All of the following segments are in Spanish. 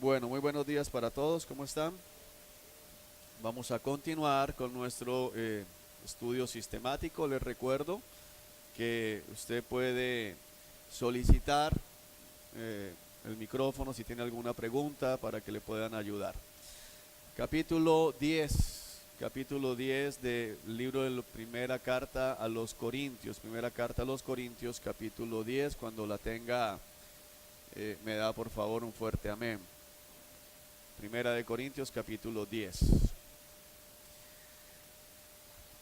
Bueno, muy buenos días para todos, ¿cómo están? Vamos a continuar con nuestro estudio sistemático. Les recuerdo que usted puede solicitar eh, el micrófono si tiene alguna pregunta para que le puedan ayudar. Capítulo 10 del libro de la primera carta a los Corintios, capítulo 10. Cuando la tenga, me da por favor un fuerte amén. Primera de Corintios, capítulo 10.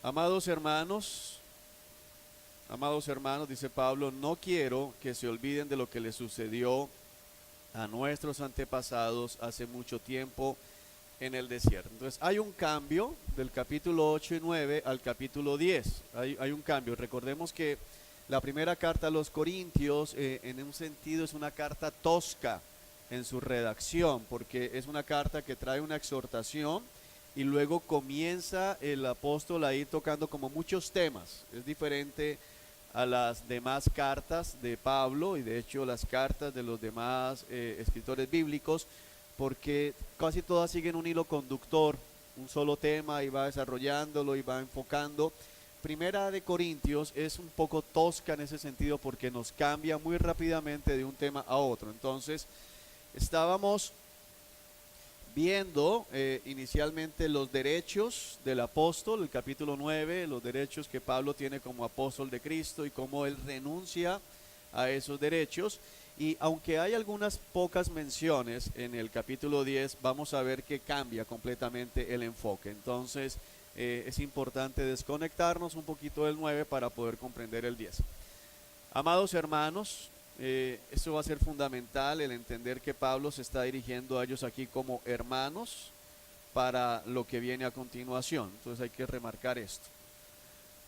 Amados hermanos, dice Pablo, no quiero que se olviden de lo que les sucedió a nuestros antepasados hace mucho tiempo en el desierto. Entonces hay un cambio del capítulo 8 y 9 al capítulo 10. Hay un cambio. Recordemos que la primera carta a los Corintios, en un sentido, es una carta tosca en su redacción, porque es una carta que trae una exhortación y luego comienza el apóstol a ir tocando como muchos temas. Es diferente a las demás cartas de Pablo y de hecho las cartas de los demás escritores bíblicos, porque casi todas siguen un hilo conductor, un solo tema, y va desarrollándolo y va enfocando. Primera de Corintios es un poco tosca en ese sentido porque nos cambia muy rápidamente de un tema a otro. Entonces, estábamos viendo inicialmente los derechos del apóstol, el capítulo 9, los derechos que Pablo tiene como apóstol de Cristo y cómo él renuncia a esos derechos. Y aunque hay algunas pocas menciones en el capítulo 10, vamos a ver que cambia completamente el enfoque. Entonces es importante desconectarnos un poquito del 9 para poder comprender el 10. Amados hermanos, eso va a ser fundamental, el entender que Pablo se está dirigiendo a ellos aquí como hermanos para lo que viene a continuación. Entonces hay que remarcar esto.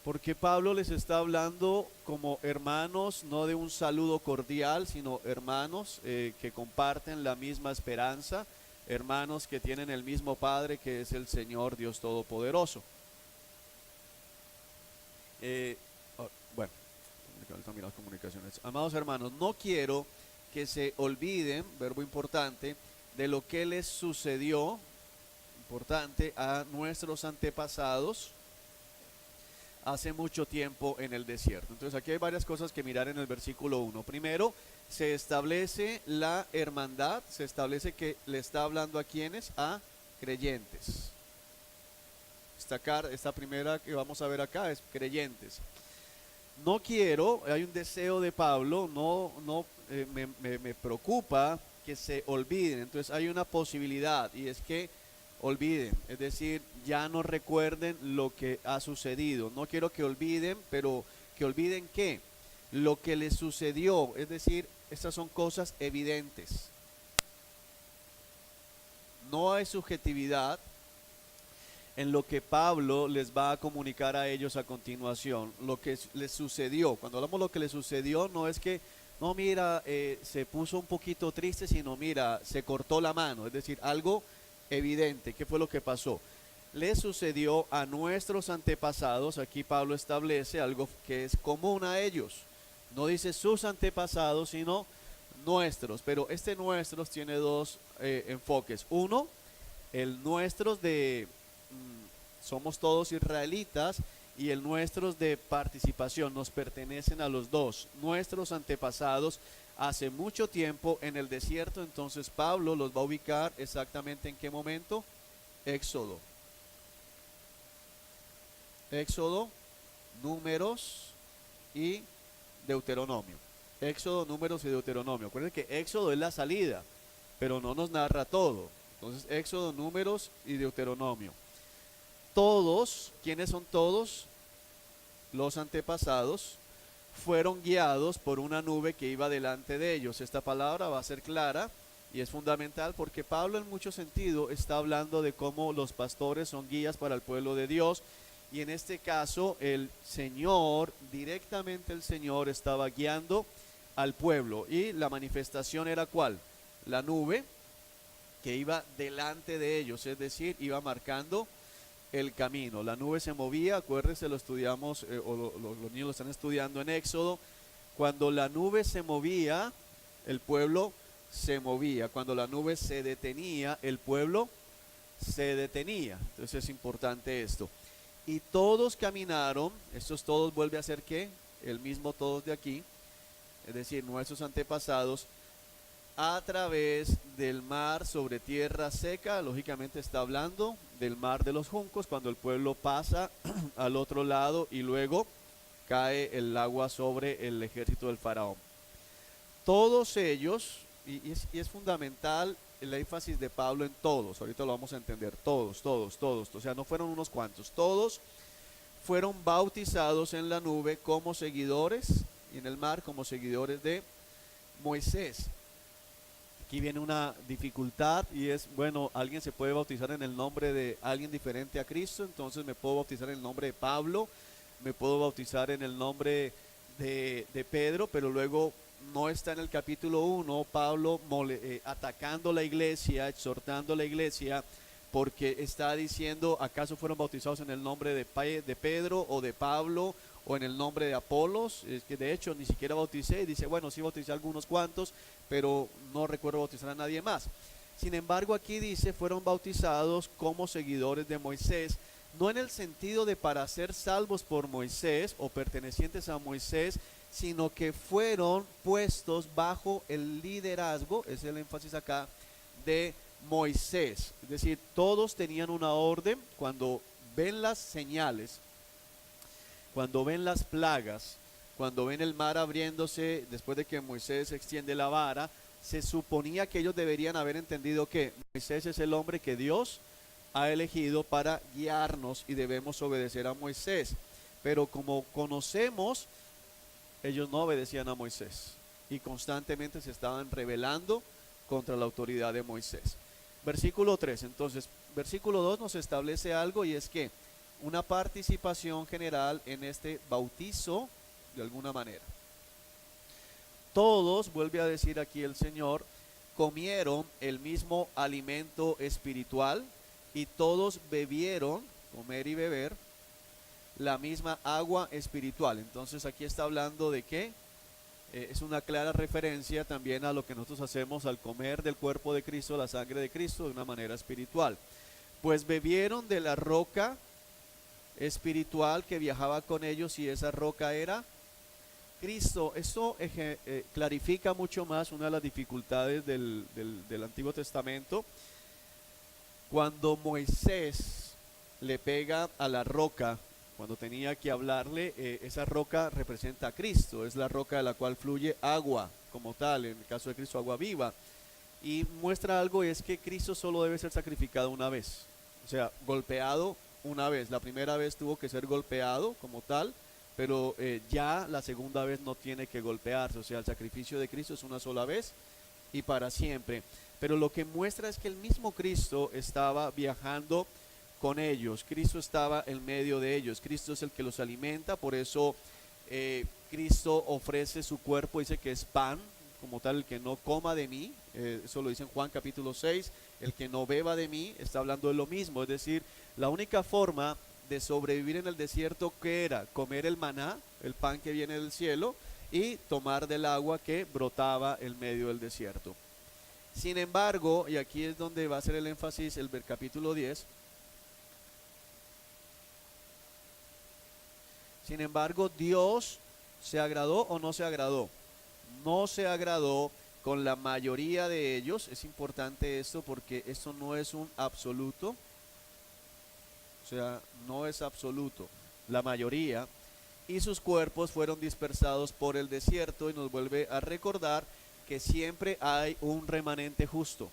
Porque Pablo les está hablando como hermanos, no de un saludo cordial, sino hermanos que comparten la misma esperanza, hermanos que tienen el mismo Padre que es el Señor Dios Todopoderoso. Bueno, también las comunicaciones. Amados hermanos, no quiero que se olviden, verbo importante, de lo que les sucedió, importante, a nuestros antepasados hace mucho tiempo en el desierto. Entonces aquí hay varias cosas que mirar en el versículo 1. Primero, se establece la hermandad, se establece que le está hablando a quienes, a creyentes. Esta primera que vamos a ver acá es creyentes. No quiero, hay un deseo de Pablo, me preocupa que se olviden. Entonces hay una posibilidad y es que olviden, es decir, ya no recuerden lo que ha sucedido. No quiero que olviden, pero que olviden ¿qué? Lo que les sucedió, es decir, estas son cosas evidentes. No hay subjetividad en lo que Pablo les va a comunicar a ellos a continuación, lo que les sucedió. Cuando hablamos de lo que les sucedió, no es que, no mira, se puso un poquito triste, sino mira, se cortó la mano, es decir, algo evidente. ¿Qué fue lo que pasó? Le sucedió a nuestros antepasados. Aquí Pablo establece algo que es común a ellos. No dice sus antepasados, sino nuestros. Pero este nuestros tiene dos enfoques. Uno, el nuestros de somos todos israelitas, y el nuestros de participación, nos pertenecen a los dos. Nuestros antepasados hace mucho tiempo en el desierto. Entonces Pablo los va a ubicar exactamente en qué momento. Éxodo, Números y Deuteronomio. Éxodo, Números y Deuteronomio. Acuérdense que Éxodo es la salida, pero no nos narra todo. Entonces Éxodo, Números y Deuteronomio. Todos, ¿quiénes son todos? Los antepasados fueron guiados por una nube que iba delante de ellos. Esta palabra va a ser clara y es fundamental porque Pablo en mucho sentido está hablando de cómo los pastores son guías para el pueblo de Dios, y en este caso el Señor, directamente el Señor estaba guiando al pueblo, y la manifestación era ¿cuál? La nube que iba delante de ellos, es decir, iba marcando el camino. La nube se movía, acuérdense, lo estudiamos, los niños lo están estudiando en Éxodo. Cuando la nube se movía, el pueblo se movía. Cuando la nube se detenía, el pueblo se detenía. Entonces es importante esto. Y todos caminaron, estos todos vuelve a ser ¿qué? El mismo todos de aquí, es decir, nuestros antepasados, a través del mar sobre tierra seca. Lógicamente está hablando del mar de los juncos, cuando el pueblo pasa al otro lado y luego cae el agua sobre el ejército del faraón. Todos ellos, y es fundamental el énfasis de Pablo en todos, ahorita lo vamos a entender, todos, o sea, no fueron unos cuantos, todos fueron bautizados en la nube como seguidores, y en el mar como seguidores de Moisés. Aquí viene una dificultad y es, bueno, alguien se puede bautizar en el nombre de alguien diferente a Cristo, entonces me puedo bautizar en el nombre de Pablo, me puedo bautizar en el nombre de Pedro, pero luego no está en el capítulo 1 Pablo atacando la iglesia, exhortando a la iglesia, porque está diciendo, ¿acaso fueron bautizados en el nombre de Pedro o de Pablo o en el nombre de Apolos? Es que de hecho ni siquiera bauticé, y dice, bueno, sí bauticé a algunos cuantos, pero no recuerdo bautizar a nadie más. Sin embargo, aquí dice, fueron bautizados como seguidores de Moisés, no en el sentido de para ser salvos por Moisés o pertenecientes a Moisés, sino que fueron puestos bajo el liderazgo, es el énfasis acá, de Moisés. Es decir, todos tenían una orden. Cuando ven las señales, cuando ven las plagas, cuando ven el mar abriéndose después de que Moisés extiende la vara, se suponía que ellos deberían haber entendido que Moisés es el hombre que Dios ha elegido para guiarnos y debemos obedecer a Moisés. Pero como conocemos, ellos no obedecían a Moisés y constantemente se estaban rebelando contra la autoridad de Moisés. Versículo 3, entonces, versículo 2 nos establece algo, y es que una participación general en este bautizo de alguna manera. Todos, vuelve a decir aquí el Señor, comieron el mismo alimento espiritual y todos bebieron, comer y beber, la misma agua espiritual. Entonces aquí está hablando de que es una clara referencia también a lo que nosotros hacemos al comer del cuerpo de Cristo, la sangre de Cristo, de una manera espiritual. Pues bebieron de la roca espiritual que viajaba con ellos, y esa roca era Cristo. Esto clarifica mucho más una de las dificultades del Antiguo Testamento. Cuando Moisés le pega a la roca, cuando tenía que hablarle, esa roca representa a Cristo, es la roca de la cual fluye agua como tal, en el caso de Cristo agua viva, y muestra algo, y es que Cristo solo debe ser sacrificado una vez, o sea, golpeado una vez. La primera vez tuvo que ser golpeado como tal, pero ya la segunda vez no tiene que golpearse, o sea, el sacrificio de Cristo es una sola vez y para siempre. Pero lo que muestra es que el mismo Cristo estaba viajando con ellos, Cristo estaba en medio de ellos, Cristo es el que los alimenta, por eso Cristo ofrece su cuerpo, dice que es pan, como tal, el que no coma de mí, eso lo dice en Juan capítulo 6, el que no beba de mí, está hablando de lo mismo, es decir, la única forma de sobrevivir en el desierto, que era comer el maná, el pan que viene del cielo, y tomar del agua que brotaba en medio del desierto. Sin embargo, y aquí es donde va a ser el énfasis el capítulo 10, sin embargo, Dios ¿se agradó o no se agradó? No se agradó con la mayoría de ellos. Es importante esto porque esto no es un absoluto. O sea, no es absoluto. La mayoría. Y sus cuerpos fueron dispersados por el desierto, y nos vuelve a recordar que siempre hay un remanente justo.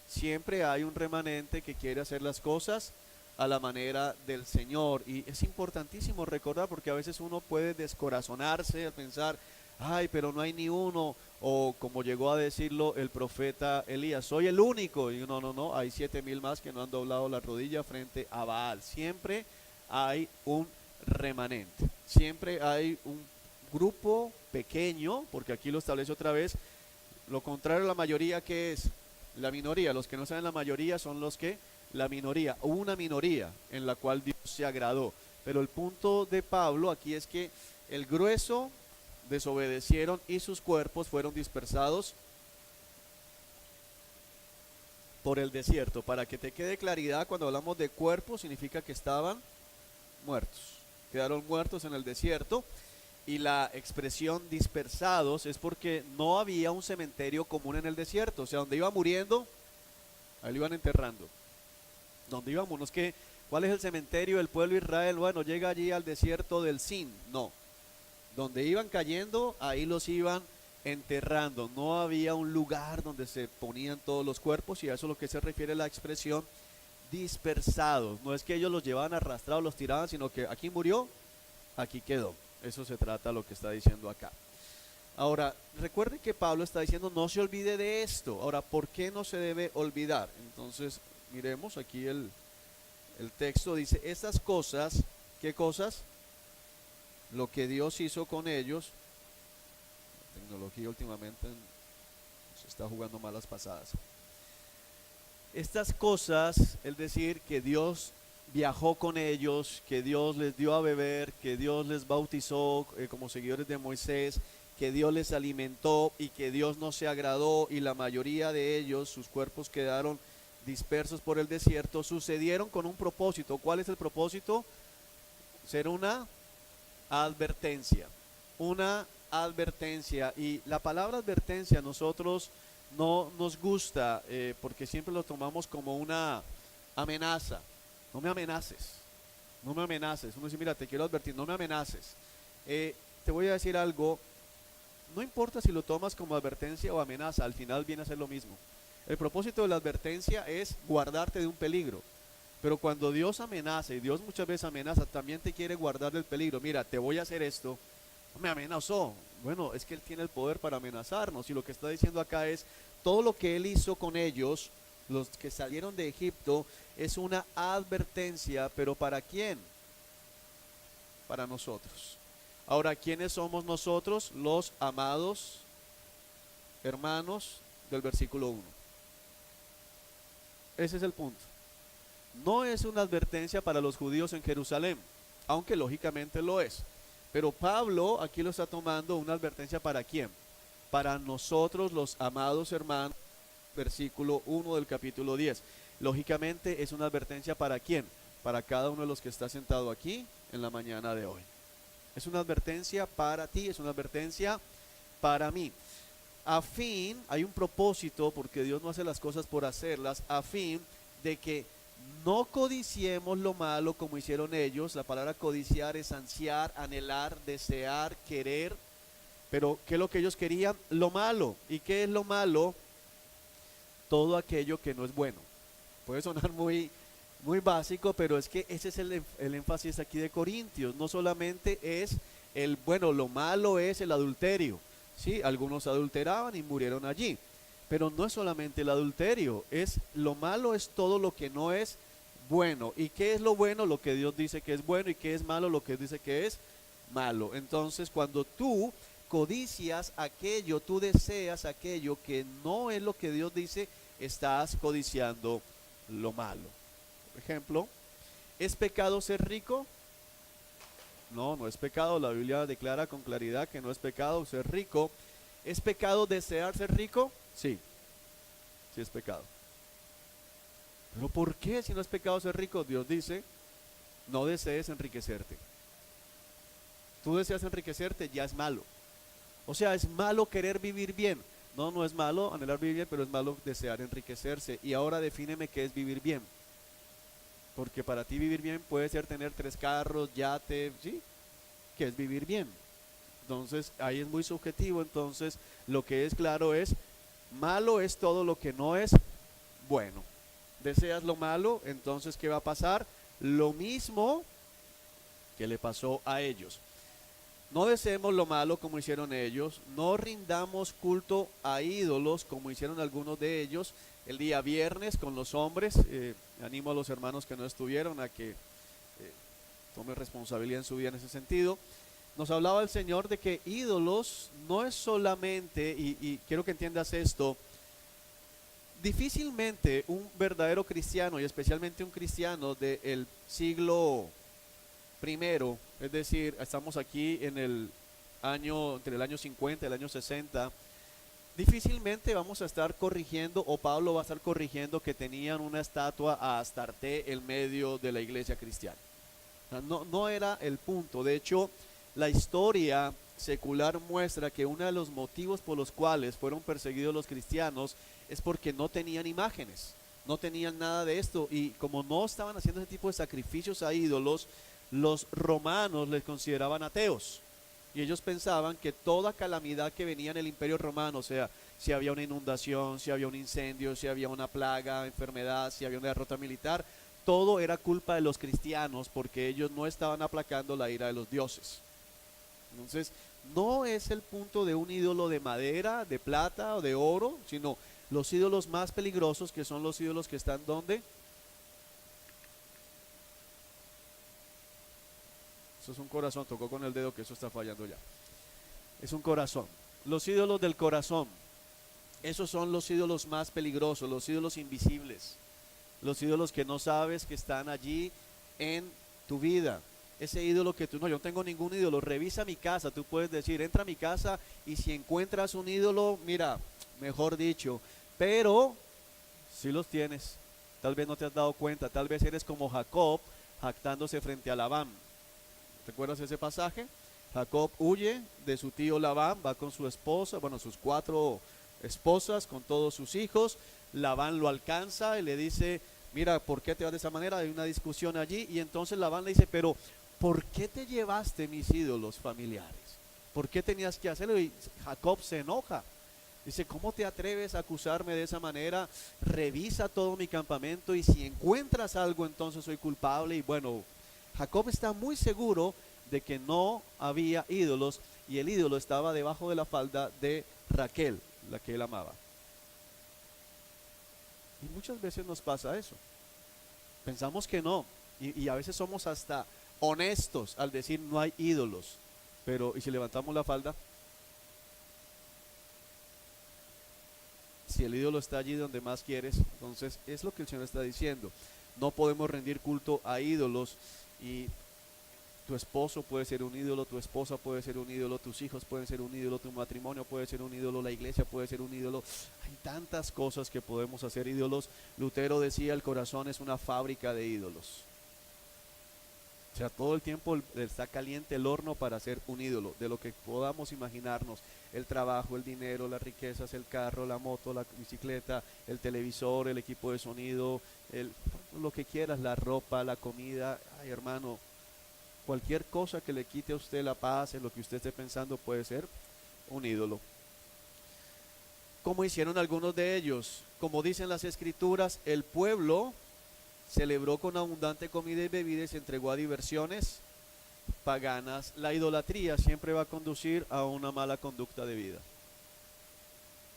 Siempre hay un remanente que quiere hacer las cosas a la manera del Señor, y es importantísimo recordar, porque a veces uno puede descorazonarse al pensar, ay, pero no hay ni uno, o como llegó a decirlo el profeta Elías, soy el único, y no, hay 7,000 más que no han doblado la rodilla frente a Baal. Siempre hay un remanente, siempre hay un grupo pequeño, porque aquí lo establece otra vez, lo contrario a la mayoría, que es la minoría. Los que no saben la mayoría son los que la minoría, o una minoría en la cual Dios se agradó. Pero el punto de Pablo aquí es que el grueso desobedecieron y sus cuerpos fueron dispersados por el desierto. Para que te quede claridad, cuando hablamos de cuerpo, significa que estaban muertos. Quedaron muertos en el desierto. Y la expresión dispersados es porque no había un cementerio común en el desierto. O sea, donde iba muriendo, ahí lo iban enterrando. Donde íbamos, no es que, ¿cuál es el cementerio del pueblo de Israel? Bueno, llega allí al desierto del Sin. No. Donde iban cayendo, ahí los iban enterrando. No había un lugar donde se ponían todos los cuerpos, y a eso es lo que se refiere la expresión dispersados. No es que ellos los llevaban arrastrados, los tiraban, sino que aquí murió, aquí quedó. Eso se trata lo que está diciendo acá. Ahora, recuerde que Pablo está diciendo no se olvide de esto. Ahora, ¿por qué no se debe olvidar? Entonces, miremos aquí el texto. Dice, estas cosas, ¿qué cosas? Lo que Dios hizo con ellos. La tecnología últimamente se está jugando malas pasadas. Estas cosas, es decir, que Dios viajó con ellos, que Dios les dio a beber, que Dios les bautizó como seguidores de Moisés, que Dios les alimentó y que Dios no se agradó, y la mayoría de ellos, sus cuerpos quedaron dispersos por el desierto, sucedieron con un propósito. ¿Cuál es el propósito? Ser una advertencia. Una advertencia. Y la palabra advertencia a nosotros no nos gusta porque siempre lo tomamos como una amenaza. No me amenaces, no me amenaces. Uno dice, mira, te quiero advertir, no me amenaces. Te voy a decir algo, no importa si lo tomas como advertencia o amenaza, al final viene a ser lo mismo. El propósito de la advertencia es guardarte de un peligro. Pero cuando Dios amenaza, y Dios muchas veces amenaza, también te quiere guardar del peligro. Mira, te voy a hacer esto. Me amenazó. Bueno, es que Él tiene el poder para amenazarnos. Y lo que está diciendo acá es, todo lo que Él hizo con ellos, los que salieron de Egipto, es una advertencia. ¿Pero para quién? Para nosotros. Ahora, ¿quiénes somos nosotros? Los amados hermanos del versículo 1. Ese es el punto. No es una advertencia para los judíos en Jerusalén, aunque lógicamente lo es. Pero Pablo aquí lo está tomando una advertencia para quién. Para nosotros, los amados hermanos, versículo 1 del capítulo 10. Lógicamente es una advertencia para quién. Para cada uno de los que está sentado aquí en la mañana de hoy. Es una advertencia para ti, es una advertencia para mí. A fin, hay un propósito, porque Dios no hace las cosas por hacerlas, a fin de que no codiciemos lo malo como hicieron ellos. La palabra codiciar es ansiar, anhelar, desear, querer. Pero ¿qué es lo que ellos querían? Lo malo. ¿Y qué es lo malo? Todo aquello que no es bueno. Puede sonar muy básico, pero es que ese es el énfasis aquí de Corintios. No solamente es lo malo es el adulterio. Sí, algunos adulteraban y murieron allí. Pero no es solamente el adulterio, lo malo es todo lo que no es bueno. ¿Y qué es lo bueno? Lo que Dios dice que es bueno. ¿Y qué es malo? Lo que Dios dice que es malo. Entonces, cuando tú codicias aquello, tú deseas aquello que no es lo que Dios dice, estás codiciando lo malo. Por ejemplo, ¿es pecado ser rico? No, no es pecado. La Biblia declara con claridad que no es pecado ser rico. ¿Es pecado desear ser rico? Sí, sí es pecado. ¿Pero por qué si no es pecado ser rico? Dios dice, no desees enriquecerte. Tú deseas enriquecerte, ya es malo. O sea, es malo querer vivir bien. No, no es malo anhelar vivir bien, pero es malo desear enriquecerse. Y ahora defíneme qué es vivir bien. Porque para ti vivir bien puede ser tener 3 carros, yate, ¿sí? ¿Qué es vivir bien? Entonces, ahí es muy subjetivo. Entonces, lo que es claro es, malo es todo lo que no es bueno. Deseas lo malo, entonces, ¿qué va a pasar? Lo mismo que le pasó a ellos. No deseemos lo malo como hicieron ellos, no rindamos culto a ídolos como hicieron algunos de ellos. El día viernes con los hombres, animo a los hermanos que no estuvieron a que tomen responsabilidad en su vida en ese sentido. Nos hablaba el Señor de que ídolos no es solamente, y quiero que entiendas esto, difícilmente un verdadero cristiano, y especialmente un cristiano del siglo primero, es decir, estamos aquí en el año, entre el año 50 y el año 60, difícilmente vamos a estar corrigiendo, o Pablo va a estar corrigiendo que tenían una estatua a Astarte en medio de la iglesia cristiana. No, no era el punto. De hecho, la historia secular muestra que uno de los motivos por los cuales fueron perseguidos los cristianos es porque no tenían imágenes, no tenían nada de esto, y como no estaban haciendo ese tipo de sacrificios a ídolos, los romanos les consideraban ateos. Y ellos pensaban que toda calamidad que venía en el imperio romano, o sea, si había una inundación, si había un incendio, si había una plaga, enfermedad, si había una derrota militar, todo era culpa de los cristianos porque ellos no estaban aplacando la ira de los dioses. Entonces, no es el punto de un ídolo de madera, de plata o de oro, sino los ídolos más peligrosos, que son los ídolos que están ¿dónde? Eso es un corazón, tocó con el dedo que eso está fallando ya. Es un corazón. Los ídolos del corazón, esos son los ídolos más peligrosos, los ídolos invisibles, los ídolos que no sabes que están allí en tu vida. Ese ídolo que tú, no, yo no tengo ningún ídolo, revisa mi casa, tú puedes decir, entra a mi casa y si encuentras un ídolo, mira, mejor dicho, pero si los tienes, tal vez no te has dado cuenta, tal vez eres como Jacob jactándose frente a Labán. ¿Recuerdas ese pasaje? Jacob huye de su tío Labán, va con su esposa, bueno, sus 4 esposas, con todos sus hijos. Labán lo alcanza y le dice, mira, ¿por qué te vas de esa manera? Hay una discusión allí, y entonces Labán le dice, pero ¿por qué te llevaste mis ídolos familiares? ¿Por qué tenías que hacerlo? Y Jacob se enoja. Dice, ¿cómo te atreves a acusarme de esa manera? Revisa todo mi campamento y si encuentras algo, entonces soy culpable. Y bueno, Jacob está muy seguro de que no había ídolos y el ídolo estaba debajo de la falda de Raquel, la que él amaba. Y muchas veces nos pasa eso. Pensamos que no, y a veces somos hasta honestos al decir no hay ídolos. Pero, ¿y si levantamos la falda? Si el ídolo está allí donde más quieres, entonces es lo que el Señor está diciendo. No podemos rendir culto a ídolos, y tu esposo puede ser un ídolo, tu esposa puede ser un ídolo, tus hijos pueden ser un ídolo, tu matrimonio puede ser un ídolo, la iglesia puede ser un ídolo. Hay tantas cosas que podemos hacer ídolos. Lutero decía, el corazón es una fábrica de ídolos. O sea, todo el tiempo está caliente el horno para hacer un ídolo, de lo que podamos imaginarnos. El trabajo, el dinero, las riquezas, el carro, la moto, la bicicleta, el televisor, el equipo de sonido, lo que quieras, la ropa, la comida. Ay, hermano, cualquier cosa que le quite a usted la paz en lo que usted esté pensando puede ser un ídolo. Como hicieron algunos de ellos, como dicen las escrituras, el pueblo celebró con abundante comida y bebida y se entregó a diversiones paganas. La idolatría siempre va a conducir a una mala conducta de vida.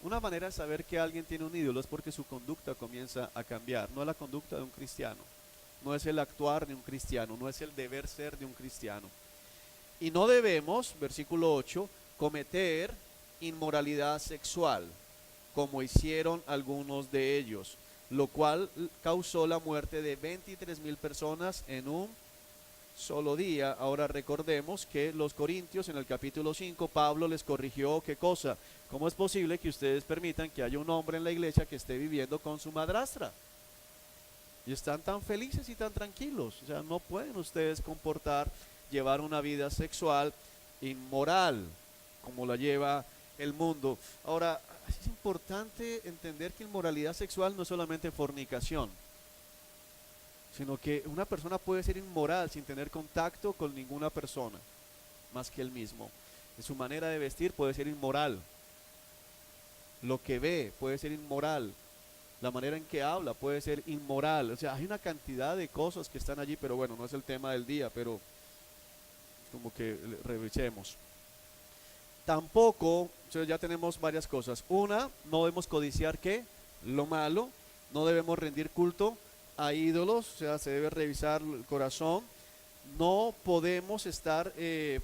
Una manera de saber que alguien tiene un ídolo es porque su conducta comienza a cambiar. No es la conducta de un cristiano, no es el actuar de un cristiano, no es el deber ser de un cristiano. Y no debemos, versículo 8, cometer inmoralidad sexual, como hicieron algunos de ellos, lo cual causó la muerte de 23,000 personas en un solo día. Ahora recordemos que los corintios en el capítulo 5, Pablo les corrigió ¿qué cosa? ¿Cómo es posible que ustedes permitan que haya un hombre en la iglesia que esté viviendo con su madrastra? Y están tan felices y tan tranquilos. O sea, no pueden ustedes llevar una vida sexual inmoral como la lleva el mundo. Ahora, es importante entender que inmoralidad sexual no es solamente fornicación, sino que una persona puede ser inmoral sin tener contacto con ninguna persona más que él mismo. En su manera de vestir puede ser inmoral, lo que ve puede ser inmoral, la manera en que habla puede ser inmoral. O sea, hay una cantidad de cosas que están allí, pero bueno, no es el tema del día, pero como que revisemos. Tampoco, entonces ya tenemos varias cosas. Una, no debemos codiciar ¿qué? Lo malo. No debemos rendir culto a ídolos, o sea, se debe revisar el corazón. No podemos estar,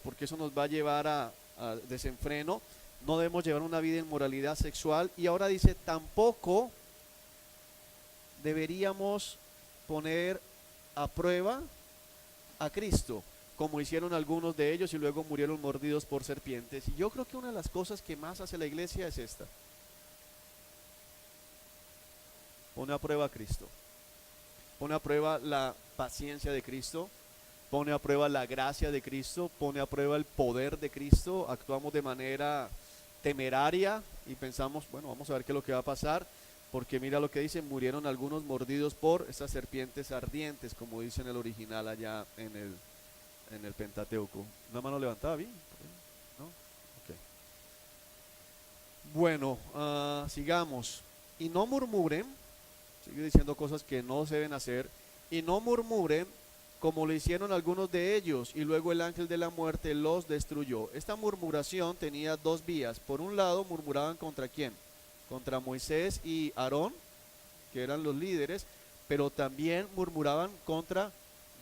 porque eso nos va a llevar a desenfreno. No debemos llevar una vida en moralidad sexual. Y ahora dice, tampoco deberíamos poner a prueba a Cristo, como hicieron algunos de ellos y luego murieron mordidos por serpientes. Y yo creo que una de las cosas que más hace la iglesia es esta: Pone a prueba a Cristo. Pone a prueba la paciencia de Cristo. Pone a prueba la gracia de Cristo. Pone a prueba el poder de Cristo. Actuamos de manera temeraria y pensamos, bueno, vamos a ver qué es lo que va a pasar. Porque mira lo que dice, murieron algunos mordidos por esas serpientes ardientes, como dice en el original allá en el Pentateuco. Una mano levantada, ¿bien? ¿No? Okay. Bueno, sigamos. Y no murmuren, sigue diciendo cosas que no se deben hacer, y no murmuren como lo hicieron algunos de ellos, y luego el ángel de la muerte los destruyó. Esta murmuración tenía dos vías. Por un lado, murmuraban contra quién, contra Moisés y Aarón, que eran los líderes, pero también murmuraban contra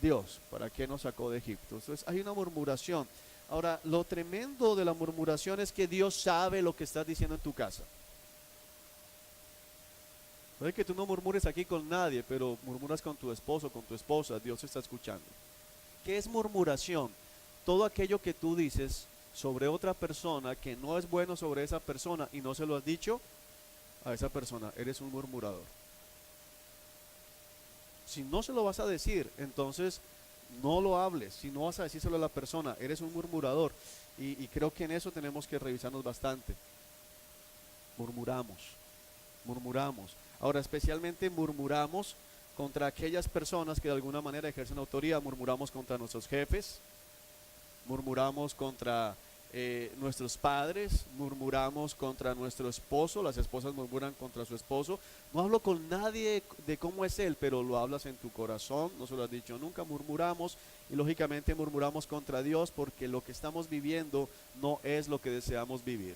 Dios. ¿Para qué nos sacó de Egipto? Entonces hay una murmuración. Ahora, lo tremendo de la murmuración es que Dios sabe lo que estás diciendo en tu casa. Puede que tú no murmures aquí con nadie, pero murmuras con tu esposo, con tu esposa, Dios está escuchando. ¿Qué es murmuración? Todo aquello que tú dices sobre otra persona que no es bueno sobre esa persona y no se lo has dicho a esa persona, eres un murmurador. Si no se lo vas a decir, entonces no lo hables. Si no vas a decírselo a la persona, eres un murmurador. Y creo que en eso tenemos que revisarnos bastante. Murmuramos. Ahora, especialmente murmuramos contra aquellas personas que de alguna manera ejercen autoridad. Murmuramos contra nuestros jefes, murmuramos contra nuestros padres, murmuramos contra nuestro esposo, las esposas murmuran contra su esposo. No hablo con nadie de cómo es él, pero lo hablas en tu corazón, no se lo has dicho nunca. Murmuramos y lógicamente murmuramos contra Dios porque lo que estamos viviendo no es lo que deseamos vivir.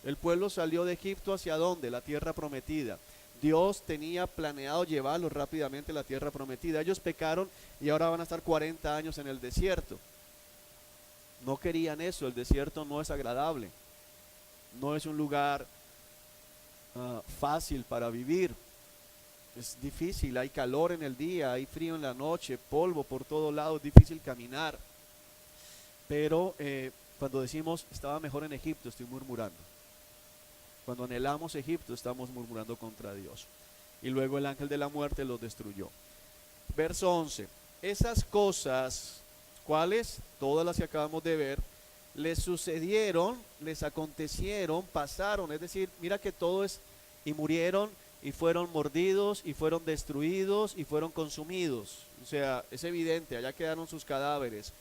El pueblo salió de Egipto ¿hacia dónde? La tierra prometida. Dios tenía planeado llevarlos rápidamente a la tierra prometida. Ellos pecaron y ahora van a estar 40 años en el desierto. No querían eso, el desierto no es agradable, no es un lugar fácil para vivir, es difícil, hay calor en el día, hay frío en la noche, polvo por todos lados, difícil caminar. Pero cuando decimos estaba mejor en Egipto, estoy murmurando. Cuando anhelamos Egipto, estamos murmurando contra Dios. Y luego el ángel de la muerte los destruyó. Verso 11, esas cosas, ¿cuáles? Todas las que acabamos de ver, les sucedieron, les acontecieron, pasaron, es decir, mira que todo es, y murieron, y fueron mordidos, y fueron destruidos, y fueron consumidos. O sea, es evidente, allá quedaron sus cadáveres.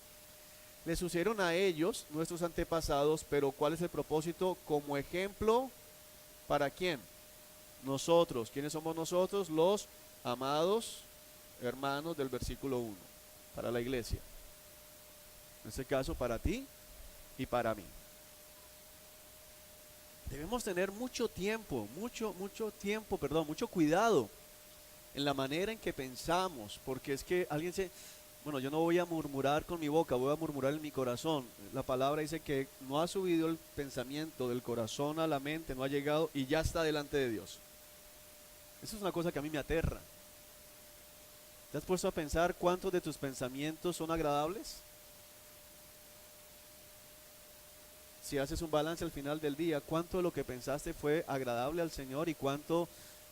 Les sucedieron a ellos, nuestros antepasados, pero ¿cuál es el propósito? Como ejemplo, ¿para quién? Nosotros. ¿Quiénes somos nosotros? Los amados hermanos del versículo 1, para la iglesia. En este caso, para ti y para mí. Debemos tener mucho cuidado en la manera en que pensamos, porque es que alguien bueno, yo no voy a murmurar con mi boca, voy a murmurar en mi corazón. La palabra dice que no ha subido el pensamiento del corazón a la mente, no ha llegado y ya está delante de Dios. Eso es una cosa que a mí me aterra. ¿Te has puesto a pensar cuántos de tus pensamientos son agradables? Si haces un balance al final del día, ¿cuánto de lo que pensaste fue agradable al Señor y cuánto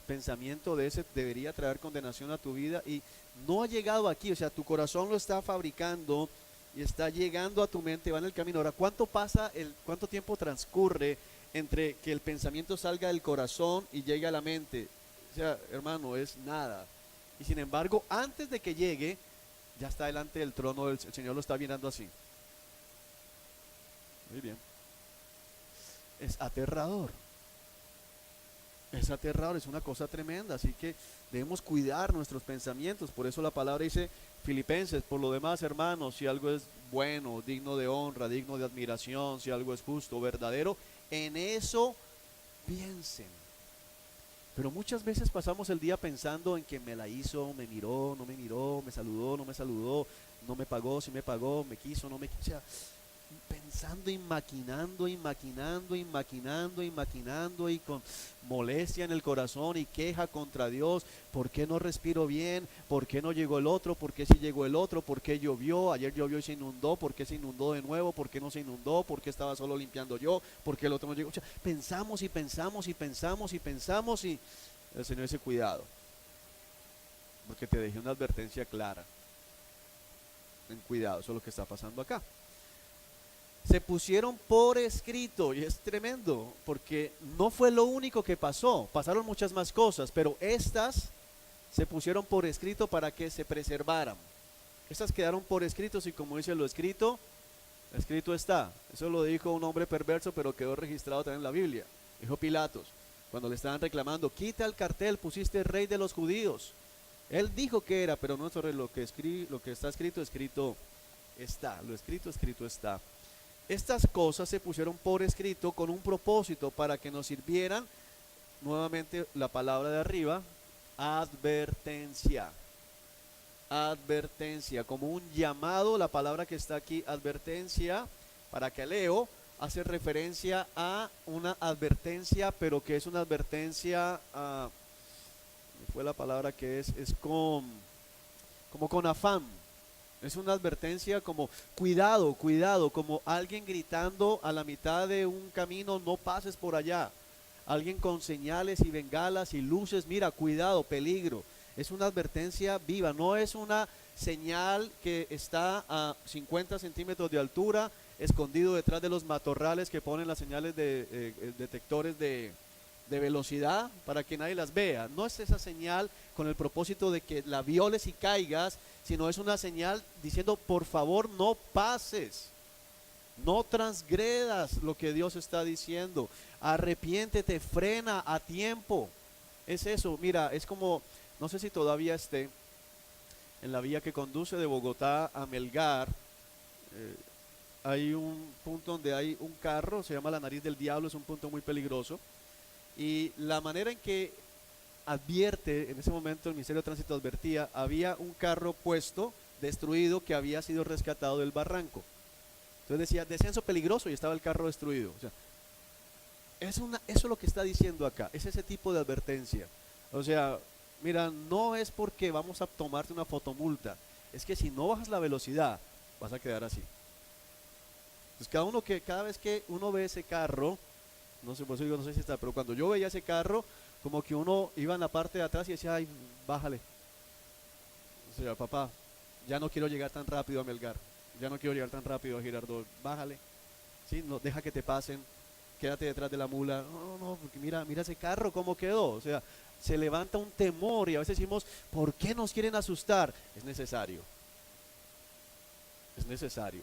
pensamiento de ese debería traer condenación a tu vida? Y no ha llegado aquí, o sea, tu corazón lo está fabricando y está llegando a tu mente, va en el camino. Ahora, ¿cuánto tiempo transcurre entre que el pensamiento salga del corazón y llegue a la mente? O sea, hermano, es nada. Y sin embargo, antes de que llegue, ya está delante del trono, el Señor lo está mirando así. Muy bien. Es aterrador. Es aterrador, es una cosa tremenda, así que debemos cuidar nuestros pensamientos. Por eso la palabra dice, Filipenses, por lo demás, hermanos, si algo es bueno, digno de honra, digno de admiración, si algo es justo, verdadero, en eso piensen. Pero muchas veces pasamos el día pensando en que me la hizo, me miró, no me miró, me saludó, no me saludó, no me pagó, sí me pagó, me quiso, no me quiso. O sea, pensando y maquinando y con molestia en el corazón y queja contra Dios. ¿Por qué no respiro bien? ¿Por qué no llegó el otro? ¿Por qué sí llegó el otro? ¿Por qué llovió? Ayer llovió y se inundó. ¿Por qué se inundó de nuevo? ¿Por qué no se inundó? ¿Por qué estaba solo limpiando yo? ¿Por qué el otro no llegó? O sea, pensamos y el Señor dice cuidado, porque te dejé una advertencia clara. Ten cuidado, eso es lo que está pasando acá. Se pusieron por escrito, y es tremendo, porque no fue lo único que pasó, pasaron muchas más cosas, pero estas se pusieron por escrito para que se preservaran. Estas quedaron por escritos y como dice lo escrito, escrito está. Eso lo dijo un hombre perverso, pero quedó registrado también en la Biblia. Dijo Pilatos, cuando le estaban reclamando, quita el cartel, pusiste rey de los judíos. Él dijo que era, pero no sobre lo que está escrito, escrito está. Lo escrito, escrito está. Estas cosas se pusieron por escrito con un propósito para que nos sirvieran, nuevamente la palabra de arriba, advertencia. Advertencia, como un llamado, la palabra que está aquí, advertencia, para que leo, hace referencia a una advertencia, pero que es una advertencia, fue la palabra que es como con afán. Es una advertencia como cuidado, cuidado, como alguien gritando a la mitad de un camino, no pases por allá. Alguien con señales y bengalas y luces, mira, cuidado, peligro. Es una advertencia viva, no es una señal que está a 50 centímetros de altura, escondido detrás de los matorrales que ponen las señales de detectores de velocidad para que nadie las vea. No es esa señal con el propósito de que la violes y caigas, sino es una señal diciendo, por favor, no pases. No transgredas lo que Dios está diciendo. Arrepiéntete, frena a tiempo. Es eso, mira, es como, no sé si todavía esté en la vía que conduce de Bogotá a Melgar. Hay un punto donde hay un carro, se llama la Nariz del Diablo, es un punto muy peligroso. Y la manera en que advierte, en ese momento el Ministerio de Tránsito advertía, había un carro puesto, destruido, que había sido rescatado del barranco. Entonces decía, descenso peligroso, y estaba el carro destruido. O sea, eso es lo que está diciendo acá, es ese tipo de advertencia. O sea, mira, no es porque vamos a tomarte una fotomulta, es que si no bajas la velocidad, vas a quedar así. Entonces cada vez que uno ve ese carro, no sé, por eso digo, no sé si está, pero cuando yo veía ese carro, como que uno iba en la parte de atrás y decía, ay, bájale. O sea, papá, ya no quiero llegar tan rápido a Melgar, ya no quiero llegar tan rápido a Girardot, bájale, ¿sí? No, deja que te pasen, quédate detrás de la mula. No, no, porque mira ese carro cómo quedó. O sea, se levanta un temor y a veces decimos, ¿por qué nos quieren asustar? Es necesario. Es necesario.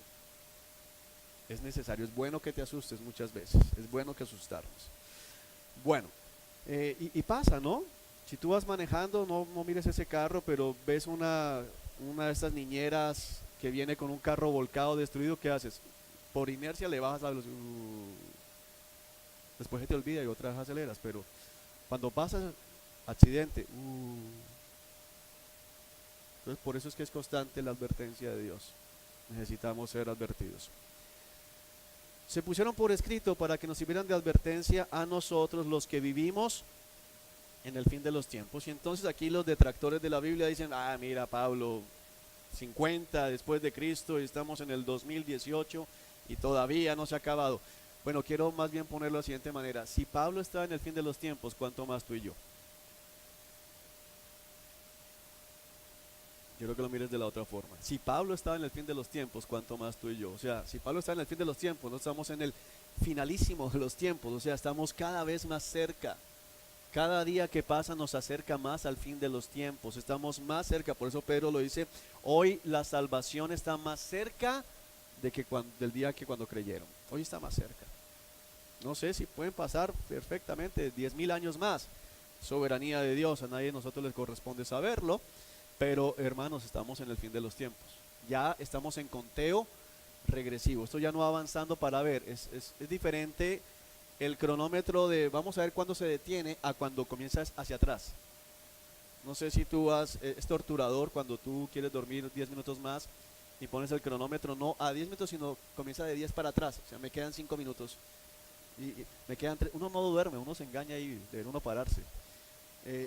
Es necesario. Es bueno que te asustes muchas veces. Es bueno que asustarnos. Bueno, y pasa, ¿no? Si tú vas manejando, no mires ese carro, pero ves una de estas niñeras que viene con un carro volcado, destruido, ¿qué haces? Por inercia le bajas la velocidad. Después se te olvida y otra vez aceleras, pero cuando pasa accidente, entonces por eso es que es constante la advertencia de Dios. Necesitamos ser advertidos. Se pusieron por escrito para que nos sirvieran de advertencia a nosotros los que vivimos en el fin de los tiempos. Y entonces aquí los detractores de la Biblia dicen, mira Pablo, 50 después de Cristo y estamos en el 2018 y todavía no se ha acabado. Bueno, quiero más bien ponerlo de la siguiente manera. Si Pablo está en el fin de los tiempos, ¿cuánto más tú y yo? Quiero que lo mires de la otra forma. Si Pablo estaba en el fin de los tiempos, ¿cuánto más tú y yo? O sea, si Pablo está en el fin de los tiempos, no estamos en el finalísimo de los tiempos. O sea, estamos cada vez más cerca. Cada día que pasa nos acerca más al fin de los tiempos. Estamos más cerca. Por eso Pedro lo dice, hoy la salvación está más cerca del día que cuando creyeron. Hoy está más cerca. No sé si pueden pasar perfectamente 10.000 años más. Soberanía de Dios, a nadie de nosotros les corresponde saberlo. Pero hermanos, estamos en el fin de los tiempos. Ya estamos en conteo regresivo. Esto ya no va avanzando para ver. Es diferente el cronómetro de vamos a ver cuándo se detiene a cuando comienzas hacia atrás. No sé si es torturador cuando tú quieres dormir 10 minutos más y pones el cronómetro no a 10 minutos, sino comienza de 10 para atrás. O sea, me quedan 5 minutos. Y me quedan 3. Uno no duerme, uno se engaña ahí, debe uno pararse.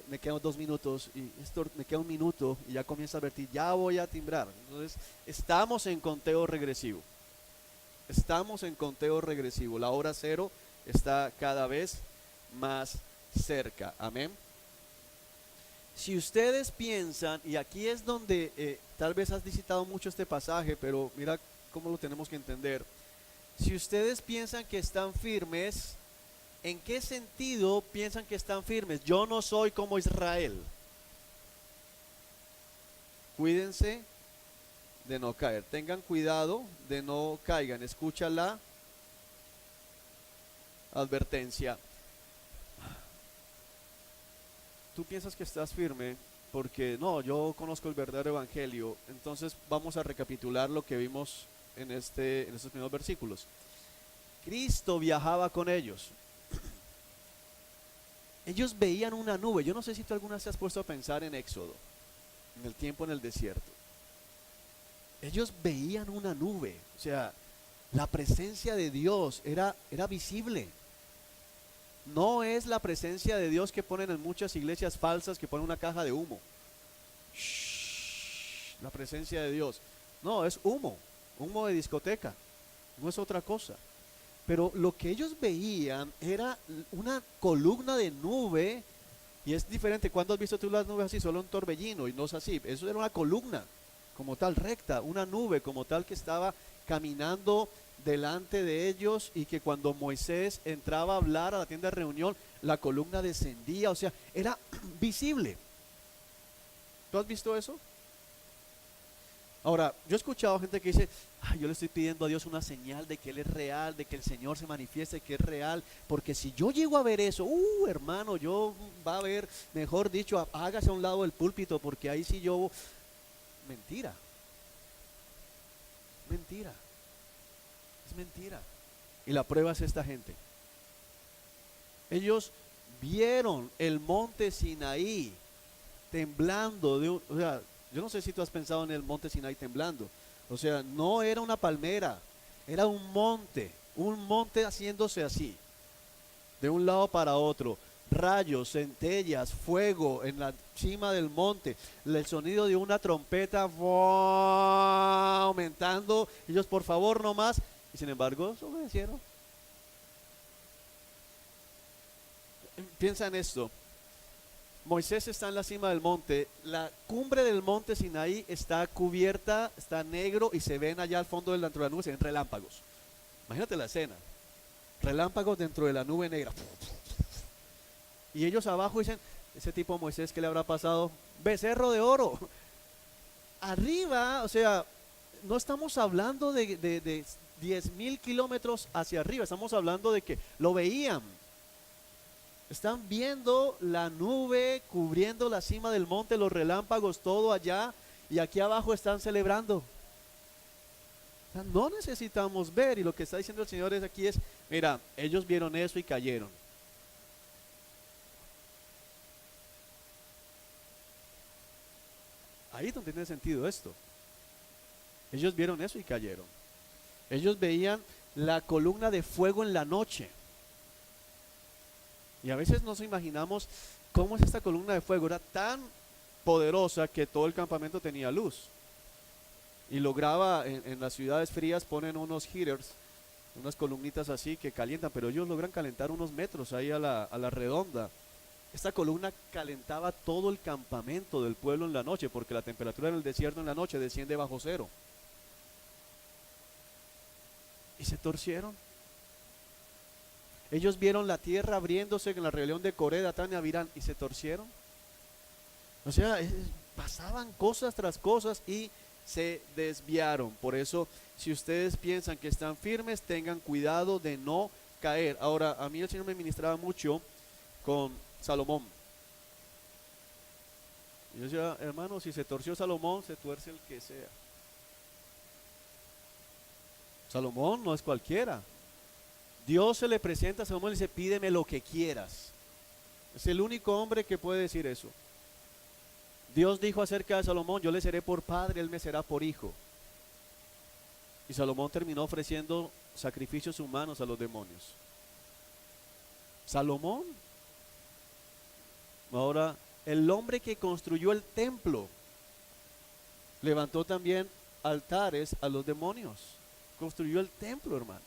Me quedan 2 minutos y me queda 1 minuto y ya comienza a advertir, ya voy a timbrar. Entonces, estamos en conteo regresivo. Estamos en conteo regresivo. La hora cero está cada vez más cerca. Amén. Si ustedes piensan, y aquí es donde tal vez has visitado mucho este pasaje, pero mira cómo lo tenemos que entender. Si ustedes piensan que están firmes, ¿en qué sentido piensan que están firmes? Yo no soy como Israel. Cuídense de no caer. Tengan cuidado de no caigan. Escucha la advertencia. Tú piensas que estás firme porque no, yo conozco el verdadero evangelio. Entonces vamos a recapitular lo que vimos en estos primeros versículos. Cristo viajaba con ellos. Ellos veían una nube. Yo no sé si tú alguna vez te has puesto a pensar en Éxodo, en el tiempo en el desierto. Ellos veían una nube, o sea, la presencia de Dios era visible. No es la presencia de Dios que ponen en muchas iglesias falsas, que ponen una caja de humo. Shhh, la presencia de Dios. No, es humo de discoteca, no es otra cosa. Pero lo que ellos veían era una columna de nube, y es diferente. ¿Cuándo has visto tú las nubes así? Solo un torbellino, y no es así. Eso era una columna como tal, recta, una nube como tal que estaba caminando delante de ellos, y que cuando Moisés entraba a hablar a la tienda de reunión, la columna descendía, o sea, era visible. ¿Tú has visto eso? Ahora, yo he escuchado gente que dice, ay, yo le estoy pidiendo a Dios una señal de que Él es real, de que el Señor se manifieste, que es real, porque si yo llego a ver eso, hermano, yo va a ver, mejor dicho, hágase a un lado del púlpito, porque ahí sí yo... Mentira. Mentira. Es mentira. Y la prueba es esta gente. Ellos vieron el monte Sinaí temblando o sea, yo no sé si tú has pensado en el monte Sinaí temblando. O sea, no era una palmera, era un monte haciéndose así, de un lado para otro. Rayos, centellas, fuego en la cima del monte, el sonido de una trompeta aumentando. Ellos, por favor, no más. Y sin embargo, obedecieron. Piensa en esto. Moisés está en la cima del monte. La cumbre del monte Sinaí está cubierta, está negro, y se ven allá al fondo dentro de la nube, se ven relámpagos. Imagínate la escena. Relámpagos dentro de la nube negra. Y ellos abajo dicen, ese tipo Moisés, ¿qué le habrá pasado? Becerro de oro. Arriba, o sea, no estamos hablando de 10.000 kilómetros hacia arriba, estamos hablando de que lo veían. Están viendo la nube cubriendo la cima del monte, los relámpagos, todo allá, y aquí abajo están celebrando. O sea, no necesitamos ver, y lo que está diciendo el Señor es aquí es, mira, ellos vieron eso y cayeron. Ahí es donde tiene sentido esto. Ellos vieron eso y cayeron. Ellos veían la columna de fuego en la noche. Y a veces nos imaginamos cómo es esta columna de fuego. Era tan poderosa que todo el campamento tenía luz. Y lograba, en las ciudades frías ponen unos heaters, unas columnitas así que calientan, pero ellos logran calentar unos metros ahí a la redonda. Esta columna calentaba todo el campamento del pueblo en la noche, porque la temperatura en el desierto en la noche desciende bajo cero. Y se torcieron. Ellos vieron la tierra abriéndose en la rebelión de Coré, Datán y Abirán, y se torcieron. O sea, pasaban cosas tras cosas y se desviaron. Por eso, si ustedes piensan que están firmes, tengan cuidado de no caer. Ahora, a mí el Señor me ministraba mucho con Salomón. Y yo decía, hermano, si se torció Salomón, se tuerce el que sea. Salomón no es cualquiera. Dios se le presenta a Salomón y dice, pídeme lo que quieras. Es el único hombre que puede decir eso. Dios dijo acerca de Salomón, yo le seré por padre, él me será por hijo. Y Salomón terminó ofreciendo sacrificios humanos a los demonios. Salomón. Ahora, el hombre que construyó el templo levantó también altares a los demonios. Construyó el templo, hermanos.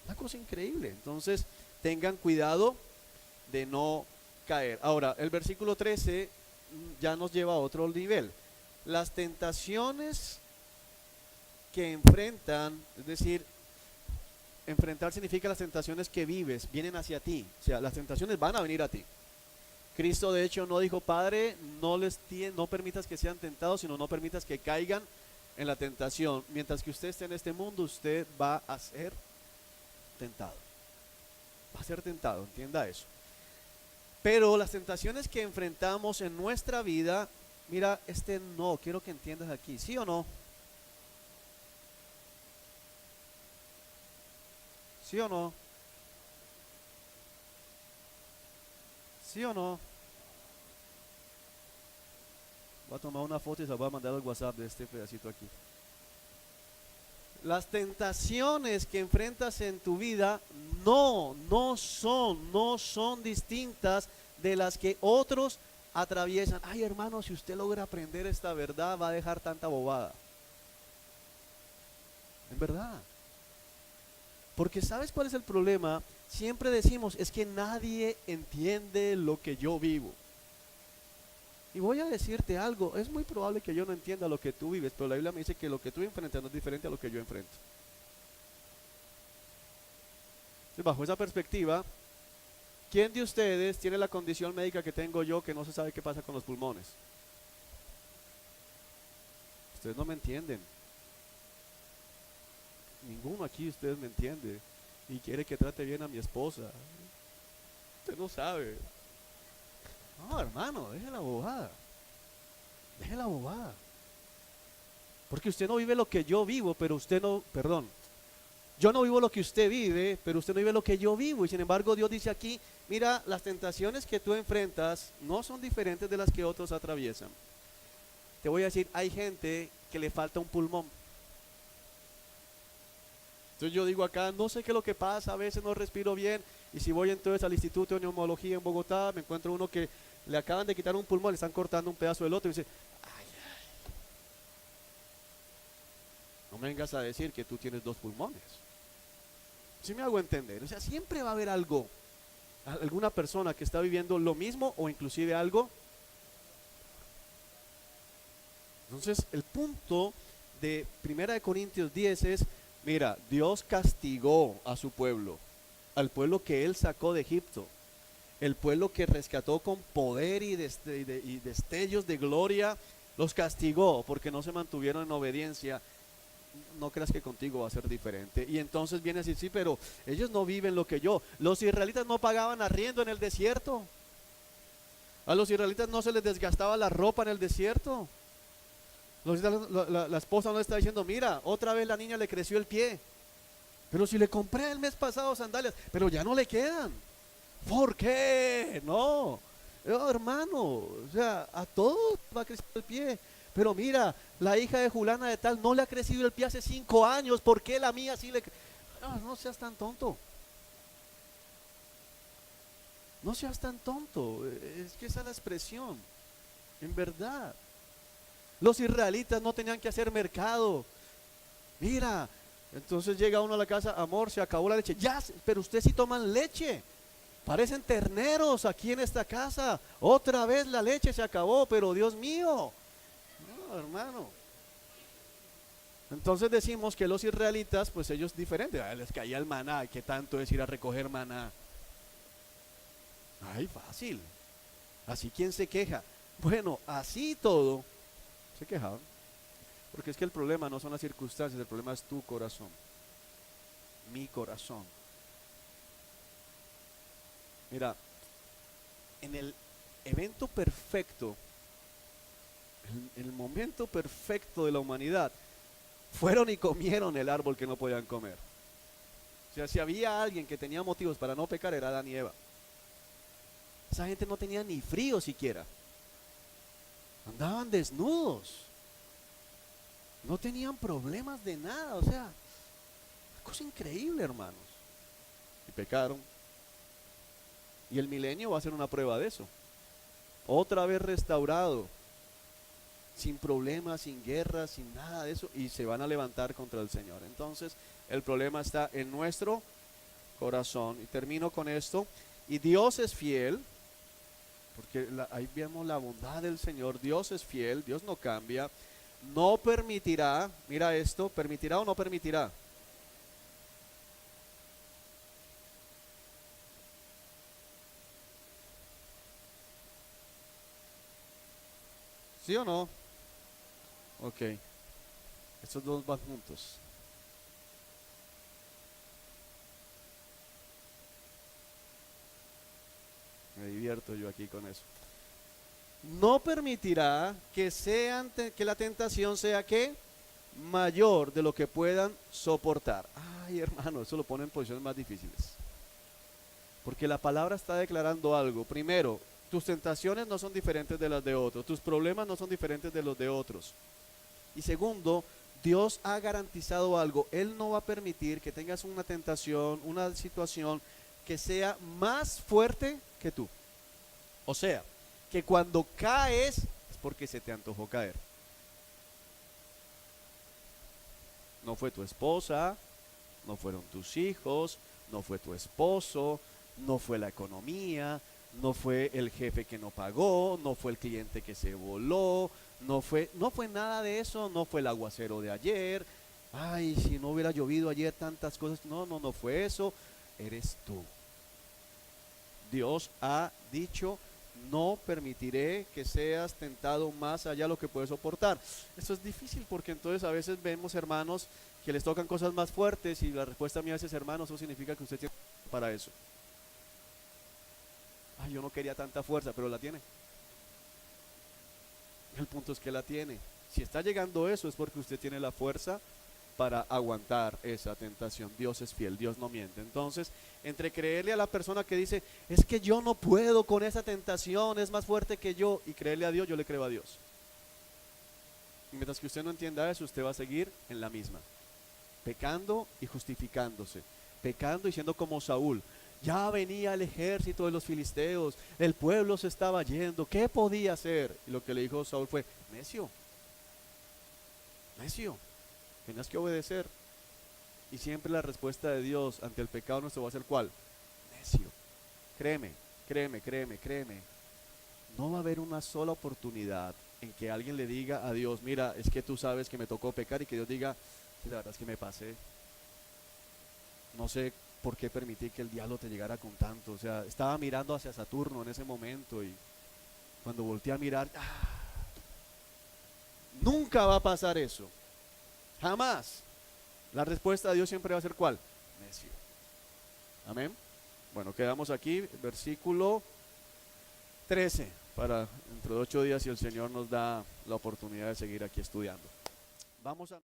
Una cosa increíble. Entonces, tengan cuidado de no caer. Ahora, el versículo 13 ya nos lleva a otro nivel. Las tentaciones que enfrentan, es decir, enfrentar significa las tentaciones que vives, vienen hacia ti. O sea, las tentaciones van a venir a ti. Cristo de hecho no dijo, Padre, no permitas que sean tentados, sino no permitas que caigan en la tentación. Mientras que usted esté en este mundo, usted va a ser tentado. Va a ser tentado, entienda eso. Pero las tentaciones que enfrentamos en nuestra vida, mira, no, quiero que entiendas aquí, ¿sí o no? ¿Sí o no? ¿Sí o no? Voy a tomar una foto y se la voy a mandar al WhatsApp de este pedacito aquí. Las tentaciones que enfrentas en tu vida no son distintas de las que otros atraviesan. Ay, hermano, si usted logra aprender esta verdad, va a dejar tanta bobada. En verdad. Porque ¿sabes cuál es el problema? Siempre decimos, es que nadie entiende lo que yo vivo. Y voy a decirte algo, es muy probable que yo no entienda lo que tú vives, pero la Biblia me dice que lo que tú enfrentas no es diferente a lo que yo enfrento. Entonces, bajo esa perspectiva, ¿quién de ustedes tiene la condición médica que tengo yo que no se sabe qué pasa con los pulmones? Ustedes no me entienden. Ninguno aquí de ustedes me entiende y quiere que trate bien a mi esposa. Usted no sabe. No, hermano, deje la bobada. Deje la bobada. Porque usted no vive lo que yo vivo, pero usted no, perdón. Yo no vivo lo que usted vive, pero usted no vive lo que yo vivo. Y sin embargo, Dios dice aquí, mira, las tentaciones que tú enfrentas no son diferentes de las que otros atraviesan. Te voy a decir, hay gente que le falta un pulmón. Entonces yo digo acá, no sé qué es lo que pasa, a veces no respiro bien. Y si voy entonces al Instituto de Neumología en Bogotá, me encuentro uno que le acaban de quitar un pulmón, le están cortando un pedazo del otro y dice, ay, no me vengas a decir que tú tienes dos pulmones. ¿Sí me hago entender? O sea, siempre va a haber algo, alguna persona que está viviendo lo mismo o inclusive algo. Entonces, el punto de 1 Corintios 10 es, mira, Dios castigó a su pueblo, al pueblo que Él sacó de Egipto, el pueblo que rescató con poder y destellos de gloria, los castigó porque no se mantuvieron en obediencia. No creas que contigo va a ser diferente. Y entonces viene a decir, sí, pero ellos no viven lo que yo. Los israelitas no pagaban arriendo en el desierto. A los israelitas no se les desgastaba la ropa en el desierto. La esposa no está diciendo, mira, otra vez la niña le creció el pie. Pero si le compré el mes pasado sandalias, pero ya no le quedan. ¿Por qué? No, hermano, o sea, a todos va a crecer el pie. Pero mira, la hija de Julana de tal no le ha crecido el pie hace 5 años. ¿Por qué la mía sí le no, no seas tan tonto. No seas tan tonto. Es que esa es la expresión. En verdad. Los israelitas no tenían que hacer mercado. Mira, entonces llega uno a la casa, amor, se acabó la leche. Ya, pero ustedes sí toman leche. Parecen terneros aquí en esta casa. Otra vez la leche se acabó, pero Dios mío. No, hermano. Entonces decimos que los israelitas, pues ellos diferentes. Les caía el maná. ¿Qué tanto es ir a recoger maná? Ay, fácil. Así, ¿quién se queja? Bueno, así todo se quejaban. Porque es que el problema no son las circunstancias, el problema es tu corazón, mi corazón. Mira, en el evento perfecto, en el momento perfecto de la humanidad, fueron y comieron el árbol que no podían comer. O sea, si había alguien que tenía motivos para no pecar, era Adán y Eva. Esa gente no tenía ni frío siquiera. Andaban desnudos. No tenían problemas de nada. O sea, una cosa increíble, hermanos. Y pecaron. Y el milenio va a ser una prueba de eso. Otra vez restaurado. Sin problemas, sin guerras, sin nada de eso. Y se van a levantar contra el Señor. Entonces, el problema está en nuestro corazón. Y termino con esto. Y Dios es fiel. porque ahí vemos la bondad del Señor. Dios es fiel, Dios no cambia, no permitirá, mira esto, ¿permitirá o no permitirá? ¿Sí o no? Ok, estos dos van juntos. Me divierto yo aquí con eso. No permitirá que que la tentación sea que mayor de lo que puedan soportar. Ay, hermano, eso lo pone en posiciones más difíciles. Porque la palabra está declarando algo. Primero, tus tentaciones no son diferentes de las de otros, tus problemas no son diferentes de los de otros. Y segundo, Dios ha garantizado algo. Él no va a permitir que tengas una tentación, una situación que sea más fuerte que tú. O sea, que cuando caes es porque se te antojó caer. No fue tu esposa, no fueron tus hijos, no fue tu esposo, no fue la economía, no fue el jefe que no pagó, no fue el cliente que se voló, no fue nada de eso, no fue el aguacero de ayer. Ay, si no hubiera llovido ayer tantas cosas. No, no, no fue eso. Eres tú. Dios ha dicho, no permitiré que seas tentado más allá de lo que puedes soportar. Esto es difícil porque entonces a veces vemos hermanos que les tocan cosas más fuertes y la respuesta mía es, hermano, eso significa que usted tiene para eso. Ay, yo no quería tanta fuerza, pero la tiene. El punto es que la tiene. Si está llegando eso es porque usted tiene la fuerza para aguantar esa tentación. Dios es fiel, Dios no miente. Entonces, entre creerle a la persona que dice, es que yo no puedo con esa tentación, es más fuerte que yo, y creerle a Dios, yo le creo a Dios. Y mientras que usted no entienda eso, usted va a seguir en la misma, pecando y justificándose, pecando y siendo como Saúl. Ya venía el ejército de los filisteos, el pueblo se estaba yendo, ¿qué podía hacer? Y lo que le dijo Saúl fue, necio, necio, tenías que obedecer. Y siempre la respuesta de Dios ante el pecado nuestro va a ser ¿cuál? Necio. Créeme, créeme, créeme, créeme. No va a haber una sola oportunidad en que alguien le diga a Dios, mira, es que tú sabes que me tocó pecar, y que Dios diga, sí, la verdad es que me pasé. No sé por qué permití que el diablo te llegara con tanto. O sea, estaba mirando hacia Saturno en ese momento y cuando volteé a mirar, nunca va a pasar eso. Jamás. La respuesta de Dios siempre va a ser ¿cuál? Necio. Amén. Bueno, quedamos aquí, versículo 13, para dentro de 8 días si el Señor nos da la oportunidad de seguir aquí estudiando. Vamos a